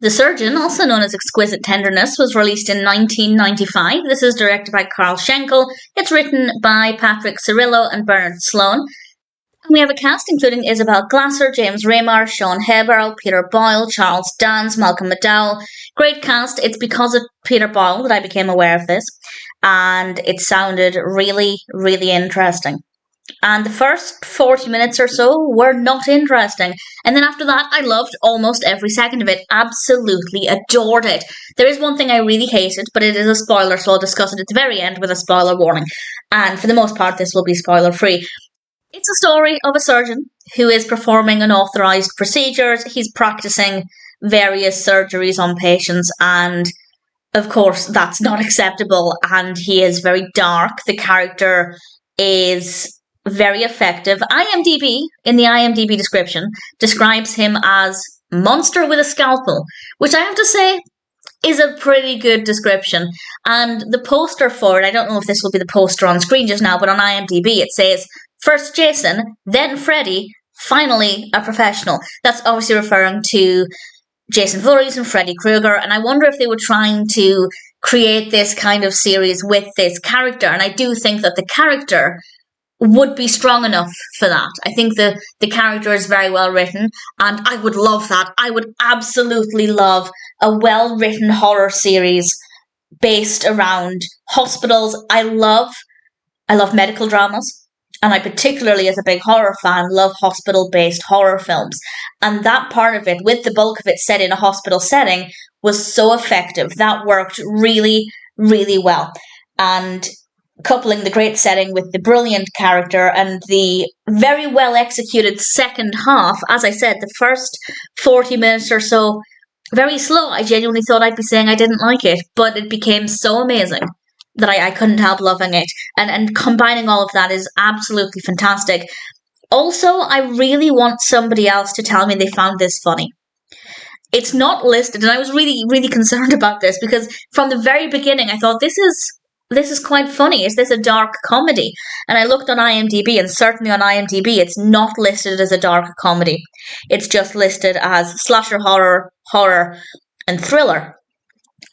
The Surgeon, also known as Exquisite Tenderness, was released in 1995. This is directed by Schenkel. It's written by Patrick Cirillo and Bernard Sloane. And we have a cast including Isabel Glasser, James Remar, Sean Haberle, Peter Boyle, Charles Dance, Malcolm McDowell. Great cast. It's because of Peter Boyle that I became aware of this. And it sounded really, really interesting. And the first 40 minutes or so were not interesting. And then after that, I loved almost every second of it. Absolutely adored it. There is one thing I really hated, but it is a spoiler, so I'll discuss it at the very end with a spoiler warning. And for the most part, this will be spoiler-free. It's a story of a surgeon who is performing unauthorized procedures. He's practicing various surgeries on patients, and of course, that's not acceptable. And he is very dark. The character is very effective. IMDb, in the IMDb description, describes him as monster with a scalpel, which I have to say is a pretty good description. And the poster for it, I don't know if this will be the poster on screen just now, but on IMDb it says, first Jason, then Freddy, finally a professional. That's obviously referring to Jason Voorhees and Freddy Krueger, and I wonder if they were trying to create this kind of series with this character, and I do think that the character would be strong enough for that. I think the character is very well written, and I would love that. I would absolutely love a well-written horror series based around hospitals. I love medical dramas, and I particularly, as a big horror fan, love hospital-based horror films. And that part of it, with the bulk of it set in a hospital setting, was so effective. That worked really, really well. And coupling the great setting with the brilliant character and the very well executed second half, as I said, the first 40 minutes or so, very slow. I genuinely thought I'd be saying I didn't like it, but it became so amazing that I couldn't help loving it. And combining all of that is absolutely fantastic. Also, I really want somebody else to tell me they found this funny. It's not listed, and I was really, really concerned about this because from the very beginning I thought, this is quite funny. Is this a dark comedy? And I looked on IMDb, and certainly on IMDb, it's not listed as a dark comedy. It's just listed as slasher horror, and thriller.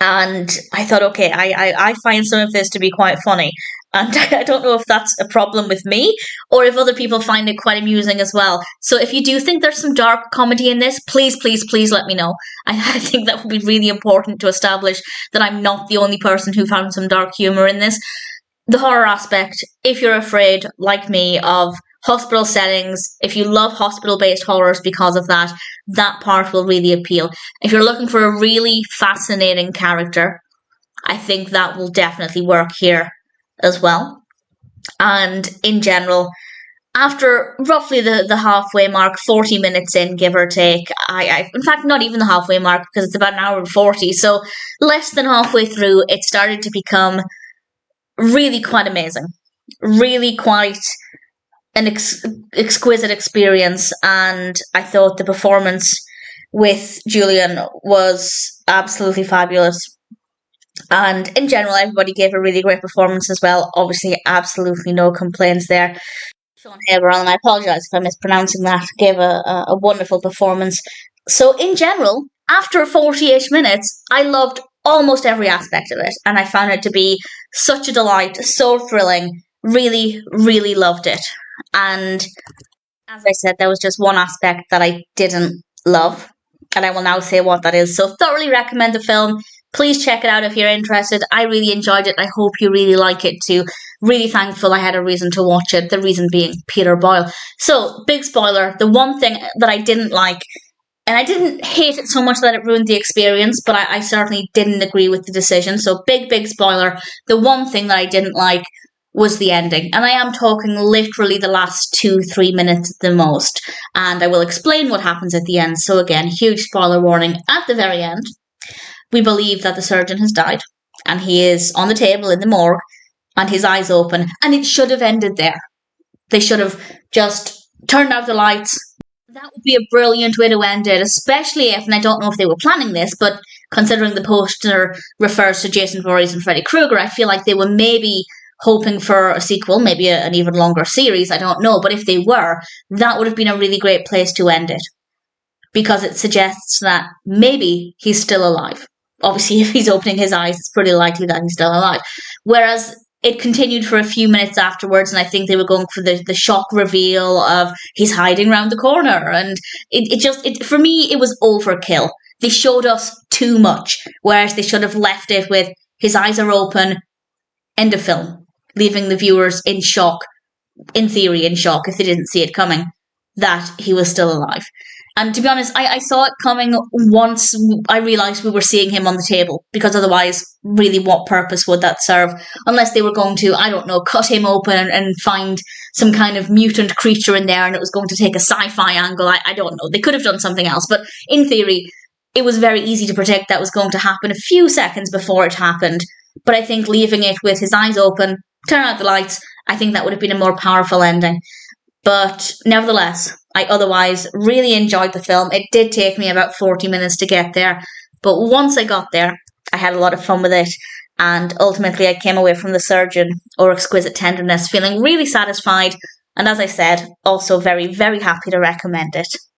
And I thought, okay, I find some of this to be quite funny. And I don't know if that's a problem with me or if other people find it quite amusing as well. So if you do think there's some dark comedy in this, please, please, please let me know. I think that would be really important to establish that I'm not the only person who found some dark humour in this. The horror aspect, if you're afraid, like me, of hospital settings, if you love hospital-based horrors because of that, that part will really appeal. If you're looking for a really fascinating character, I think that will definitely work here as well. And in general, after roughly the halfway mark, 40 minutes in, give or take, I in fact, not even the halfway mark, because it's about an hour and 40, so less than halfway through, it started to become really quite amazing. Really quite an exquisite experience, and I thought the performance with Julian was absolutely fabulous. And in general, everybody gave a really great performance as well. Obviously, absolutely no complaints there. Sean Haberle, and I apologise if I'm mispronouncing that, gave a wonderful performance. So in general, after 40-ish minutes, I loved almost every aspect of it, and I found it to be such a delight, so thrilling. Really, really loved it. And as I said, there was just one aspect that I didn't love, and I will now say what that is. So thoroughly recommend the film. Please check it out if you're interested. I really enjoyed it. I hope you really like it too. Really thankful I had a reason to watch it, the reason being Peter Boyle. So, big spoiler, the one thing that I didn't like, and I didn't hate it so much that it ruined the experience, but I certainly didn't agree with the decision. So, big spoiler, the one thing that I didn't like was the ending. And I am talking literally the last 2-3 minutes at the most. And I will explain what happens at the end. So again, huge spoiler warning at the very end. We believe that the surgeon has died, and he is on the table in the morgue, and his eyes open, and it should have ended there. They should have just turned out the lights. That would be a brilliant way to end it, especially if, and I don't know if they were planning this, but considering the poster refers to Jason Voorhees and Freddy Krueger, I feel like they were maybe hoping for a sequel, maybe an even longer series, I don't know, but if they were, that would have been a really great place to end it. because it suggests that maybe he's still alive. Obviously, if he's opening his eyes, it's pretty likely that he's still alive. Whereas it continued for a few minutes afterwards, and I think they were going for the shock reveal of he's hiding around the corner. And for me, it was overkill. They showed us too much, whereas they should have left it with his eyes are open, end of film, leaving the viewers in shock, in theory in shock, if they didn't see it coming, that he was still alive. And to be honest, I saw it coming once I realised we were seeing him on the table, because otherwise, really, what purpose would that serve? Unless they were going to, I don't know, cut him open and find some kind of mutant creature in there and it was going to take a sci-fi angle. I don't know. They could have done something else. But in theory, it was very easy to predict that was going to happen a few seconds before it happened. But I think leaving it with his eyes open, turn out the lights, I think that would have been a more powerful ending. But nevertheless, I otherwise really enjoyed the film. It did take me about 40 minutes to get there. But once I got there, I had a lot of fun with it. And ultimately, I came away from The Surgeon or Exquisite Tenderness feeling really satisfied. And as I said, also very, very happy to recommend it.